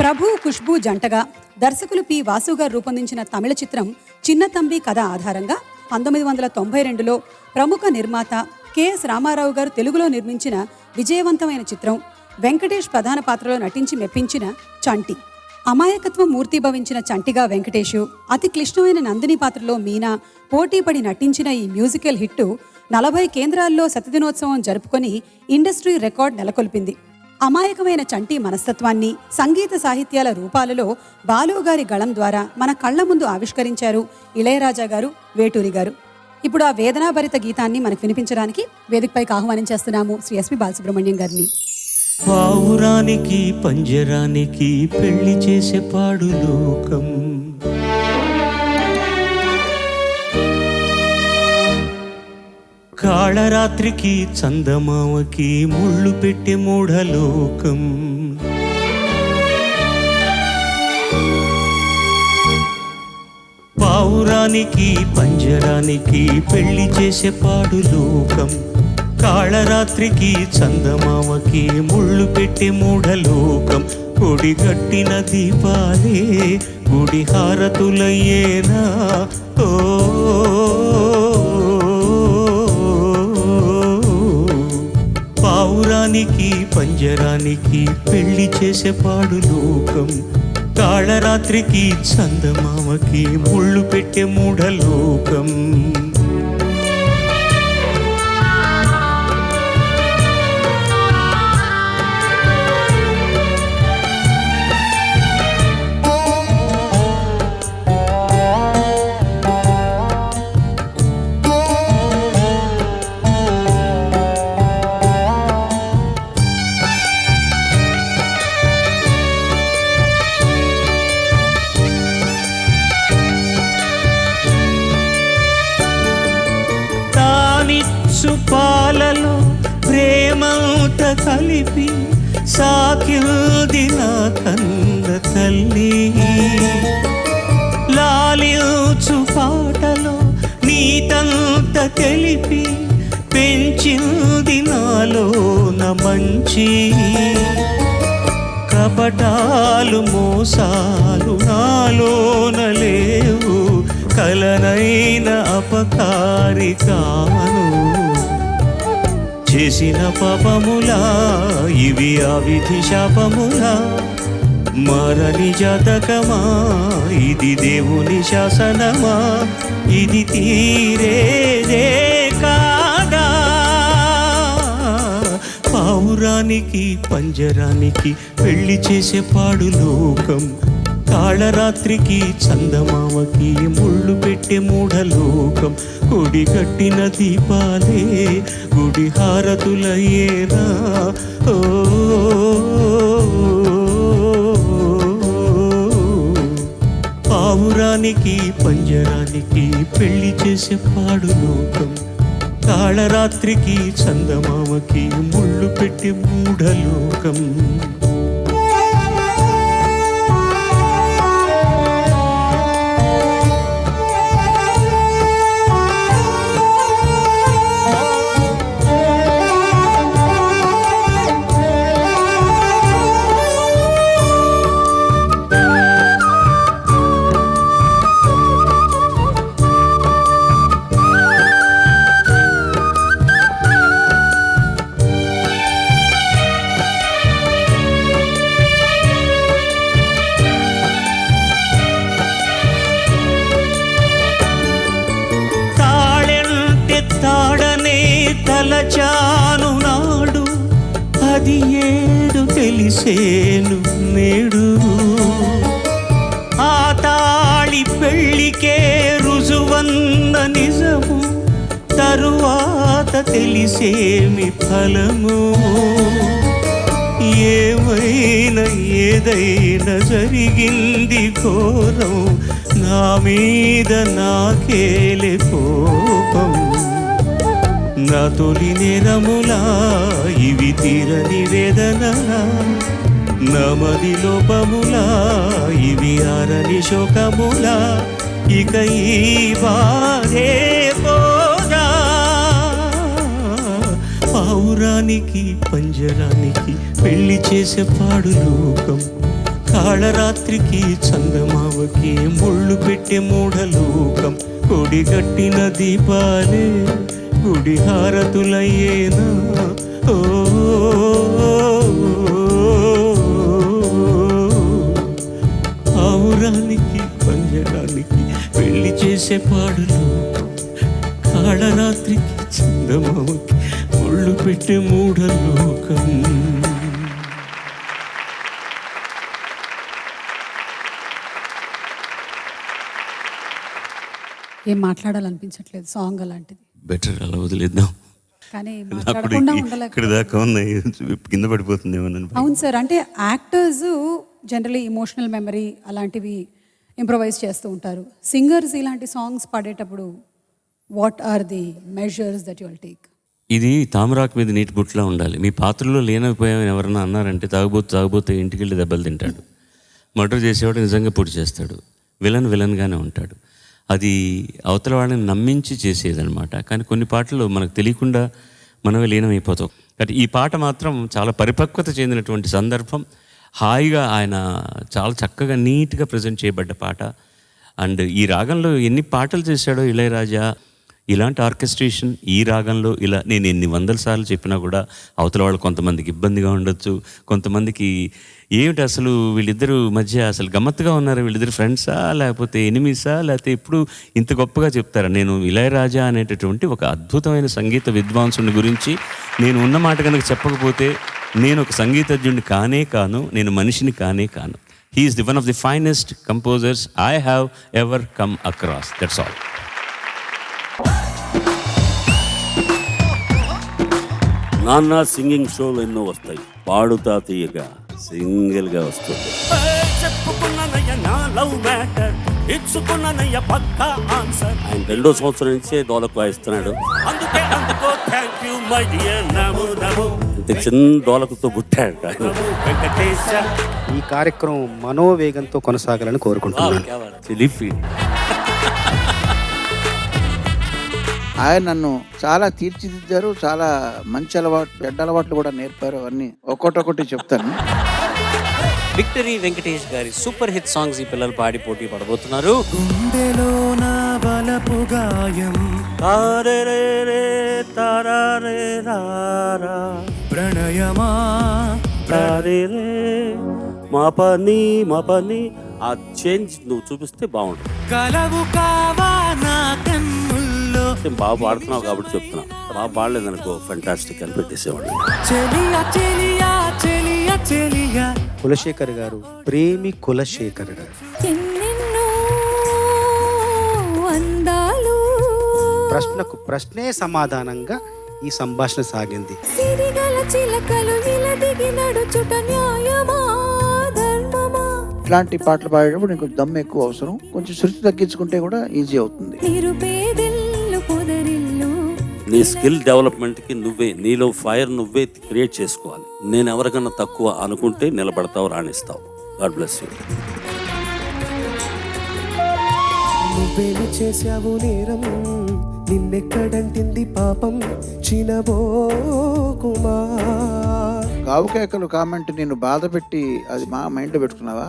ప్రభు ఖుష్బూ జంటగా దర్శకులు పి వాసు గారు రూపొందించిన తమిళ చిత్రం చిన్న తంబి కథ ఆధారంగా 1992లో ప్రముఖ నిర్మాత కెఎస్ రామారావు గారు తెలుగులో నిర్మించిన విజయవంతమైన చిత్రం. వెంకటేష్ ప్రధాన పాత్రలో నటించి మెప్పించిన చంటి. అమాయకత్వం మూర్తిభవించిన చంటిగా వెంకటేషు, అతి క్లిష్టమైన నందిని పాత్రలో మీనా పోటీపడి నటించిన ఈ మ్యూజికల్ హిట్టు 40 కేంద్రాల్లో శతదినోత్సవం జరుపుకొని ఇండస్ట్రీ రికార్డ్ నెలకొల్పింది. అమాయకమైన చంటి మనస్తత్వాన్ని సంగీత సాహిత్యాల రూపాలలో బాలుగారి గళం ద్వారా మన కళ్ల ముందు ఆవిష్కరించారు ఇళయరాజా గారు, వేటూరి గారు. ఇప్పుడు ఆ వేదనాభరిత గీతాన్ని మనకు వినిపించడానికి వేదికపైకి ఆహ్వానించేస్తున్నాము శ్రీ ఎస్పి బాలసుబ్రహ్మణ్యం గారిని. పావురానికి పంజరానికి పెళ్లి చేసే పాడు లోకం, కాళరాత్రికి చందమామకి ముళ్ళు పెట్టే మూఢలోకం, పావురానికి పంజరానికి పెళ్లి చేసే పాడు లోకం, కాళరాత్రికి చందమామకి ముళ్ళు పెట్టే మూఢలోకం. కొడిగట్టిన దీపాలే గుడి హారతులయ్యేనా, ఓ పావురానికి పంజరానికి పెళ్లి చేసే పాడు లోకం, కాళరాత్రికి చందమామకి ముళ్ళు పెట్టే మూఢలోకం. పాలలో ప్రేమంత కలిపి సాకిల్ది నా కన్న తల్లి, లాలించు పాటలో నీతంత తెలిపి పెంచింది నాలోన మంచి. కపటాలు మోసాలు నాలోన లేవు, కలనైన అపకారి కాను. చేసిన పాపములా ఇవి అవిధి శాపములా, మరని జాతకమా ఇది దేవుని శాసనమా, ఇది తీరేదే కాదా. పావురానికి పంజరానికి పెళ్లి చేసే పాడు లోకం, కాళరాత్రికి చందమామకి ముళ్ళు పెట్టే మూఢలోకం. కొడిగట్టిన దీపాలే గుడి హారతులయ్యేనా, ఓ పావురానికి పంజరానికి పెళ్లి చేసే పాడు లోకం, కాళరాత్రికి చందమామకి ముళ్ళు పెట్టే మూఢలోకం. తాడనే తలచాను నాడు, అది ఏడు తెలిసేను నేడు. ఆ తాళి పెళ్ళికే రుజువన్న నిజము, తరువాత తెలిసేమి ఫలము. ఏమైనా ఏదైనా జరిగింది ఘోరం, నా మీద నాకేలే కోపం. నా తొలి నేరములా ఇవి తీరని వేదనలా, నమది లోపములా ఇవి ఆరని శోకములా, ఇక ఈ బాధే పోదా. పావురానికి పంజరానికి పెళ్లి చేసే పాడు లోకం, కాళరాత్రికి చందమావకి ముళ్ళు పెట్టే మూఢలోకం కొడిగట్టిన దీపాలే గుడి హారతులయ్యేనా ఓ ఆవురానికి పంజరానికి పెళ్లి చేసే పాడులు కాళరాత్రికి చందమావకి ముళ్ళు పెట్టే మూఢలోకం. ఏం మాట్లాడాలనిపించట్లేదు, సాంగ్ అలాంటిది. బెటర్ అలా వదిలేద్దాం. కానీ అప్పుడు మాట్లాడకుండా ఇక్కడ దాకా ఉన్నాయి, కింద పడిపోతుందేమో. అవును సార్, అంటే యాక్టర్స్ జనరలీ ఇమోషనల్ మెమరీ అలాంటివి ఇంప్రొవైజ్ చేస్తూ ఉంటారు. సింగర్స్ ఇలాంటి సాంగ్స్ పాడేటప్పుడు what are the measures that you will take? ఇది తామరాకు మీద నీటి బుట్లా ఉండాలి. మీ పాత్రలో లేనపోయామని ఎవరన్నా అన్నారంటే తాగుబోతే ఇంటికి వెళ్ళి దెబ్బలు తింటాడు. మర్డర్ చేసేవాడు నిజంగా పొడి చేస్తాడు. విలన్గానే ఉంటాడు. అది అవతల వాళ్ళని నమ్మించి చేసేదనమాట. కానీ కొన్ని పాటలు మనకు తెలియకుండా మనమే లీనమైపోతాం. కాబట్టి ఈ పాట మాత్రం చాలా పరిపక్వత చెందినటువంటి సందర్భం. హాయిగా ఆయన చాలా చక్కగా నీట్గా ప్రజెంట్ చేయబడ్డ పాట. అండ్ ఈ రాగంలో ఎన్ని పాటలు చేశాడో ఇళయరాజా. ఇలాంటి ఆర్కెస్ట్రేషన్ ఈ రాగంలో ఇలా నేను ఎన్ని వందల సార్లు చెప్పినా కూడా అవతల వాళ్ళు కొంతమందికి ఇబ్బందిగా ఉండొచ్చు, కొంతమందికి ఏమిటి అసలు వీళ్ళిద్దరు మధ్య అసలు గమ్మత్తుగా ఉన్నారు, వీళ్ళిద్దరు ఫ్రెండ్సా లేకపోతే ఎనిమీసా లేకపోతే ఎప్పుడు ఇంత గొప్పగా చెప్తారా. నేను ఇళయరాజా అనేటటువంటి ఒక అద్భుతమైన సంగీత విద్వాంసుని గురించి నేను ఉన్న మాట కనుక చెప్పకపోతే నేను ఒక సంగీతజ్ఞుడిని కాను, నేను మనిషిని కాను. He is the one of the finest composers I have ever come across. That's all. నాన్న సింగింగ్ షోలు ఎన్నో వస్తాయి, పాడుతా తీయగా సింగిల్గా వస్తుంది. ఆయన 2వ సంవత్సరం నుంచే డోలకు వాయిస్తున్నాడు. ఇంత చిన్న డోలకుతో పుట్టాడు. ఈ కార్యక్రమం మనోవేగంతో కొనసాగాలని కోరుకుంటున్నాను. ఆయన నన్ను చాలా తీర్చిదిద్దారు, చాలా మంచి అలవాట్లు, చెడ్డ అలవాట్లు కూడా నేర్పారు. అవన్నీ ఒక్కొక్కటి చెప్తాను. విక్టరీ వెంకటేష్ గారి సూపర్ హిట్ సాంగ్స్ ఈ పిల్లలు పాడి పోటీ పడబోతున్నారు. ప్రణయమా మా పని ఆ చేంజ్ నువ్వు చూపిస్తే బాగుంటుంది. కలవు కావా నా కన్నుల్లో. బాగా పాడుతున్నావు కాబట్టి చెప్తున్నా, బాగా పాడలేదనుకో ఫెంటాస్టిక్ అని పెట్టేసేవాడిని. కులశేఖర్ గారు, ప్రేమి కులశేఖర్ గారు. ప్రశ్నకు ప్రశ్నే సమాధానంగా ఈ సంభాషణ సాగింది. ఇట్లాంటి పాటలు పాడేటప్పుడు నీకు దమ్ ఎక్కువ అవసరం, కొంచెం శృతి తగ్గించుకుంటే కూడా ఈజీ అవుతుంది. నీ స్కిల్ డెవలప్మెంట్కి నీలో ఫైర్ నువ్వే క్రియేట్ చేసుకోవాలి. నేను ఎవరికన్నా తక్కువ అనుకుంటే నిలబడతావు, రాణిస్తావు. God bless you. నువ్వేమి చేశావు నేరం, నిన్నెక్కడంటింది పాపం, చినబోకుమా. గావుకేకలు కామెంట్ నేను బాధ పెట్టి అది మా మైండ్లో పెట్టుకున్నావా?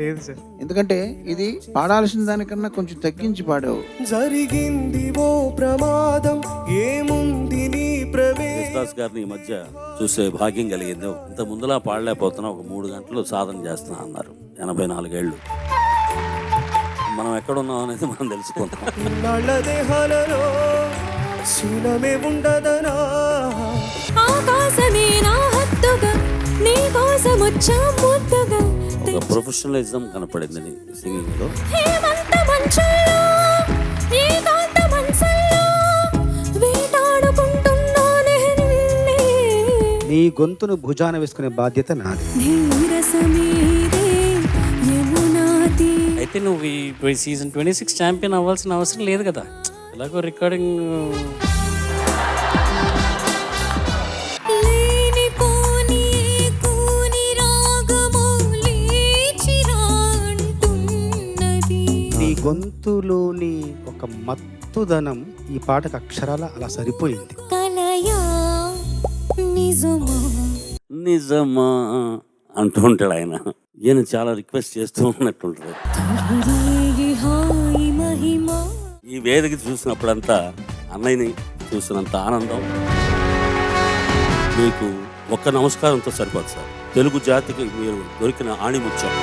లేదు సార్. ఎందుకంటే ఇది పాడాల్సిన దానికన్నా కొంచెం తగ్గించి పాడావు. జరిగింది ఓ ప్రమాదం, ఏముంది నీ యేసుదాస్ గారిని ఈ మధ్య చూసే భాగ్యం కలిగింది. ఇంత ముందులా పాడలేకపోతున్నా, ఒక 3 గంటలు సాధన చేస్తున్నా అన్నారు. 84 ఏళ్ళు. మనం ఎక్కడున్నాం అనేది మనం తెలుసుకుంటాం. నాళ్ళ దేహాలలో శూలమే ఉండదనా, ఆకాశమే నా హద్దుగా, నీ కోసం వచ్చా ముద్దుగా. ఒక ప్రొఫెషనలిజం కనపడింది నీ సింగింగ్ లో. హేమంత మంచుల్లో, ఏకాంత మనసుల్లో వేటాడుకుంటున్నానే నిన్నే. నీ గొంతును భుజాన వేసుకునే బాధ్యత నాది. నీరసమీదే యమునాది. అయితే నువ్వు ఈ సీజన్ 26 ఛాంపియన్ అవ్వాల్సిన అవసరం లేదు కదా, ఎలాగో రికార్డింగ్. నీ గొంతులోని ఒక మత్తుదనం ఈ పాటకు అక్షరాల అలా సరిపోయింది. కలయా నిజమా నిజమా అంటూ ఉంటాడు ఆయన. ఈయన చాలా రిక్వెస్ట్ చేస్తూ ఉన్నట్టుంటుంది. తగుదేగి హాయి మహిమా ఈ వేదిక చూసినప్పుడంతా అన్నయ్యని చూసినంత ఆనందం మీకు ఒక్క నమస్కారంతో సరిపోదు సార్. తెలుగు జాతికి మీరు దొరికిన ఆణిముత్యం.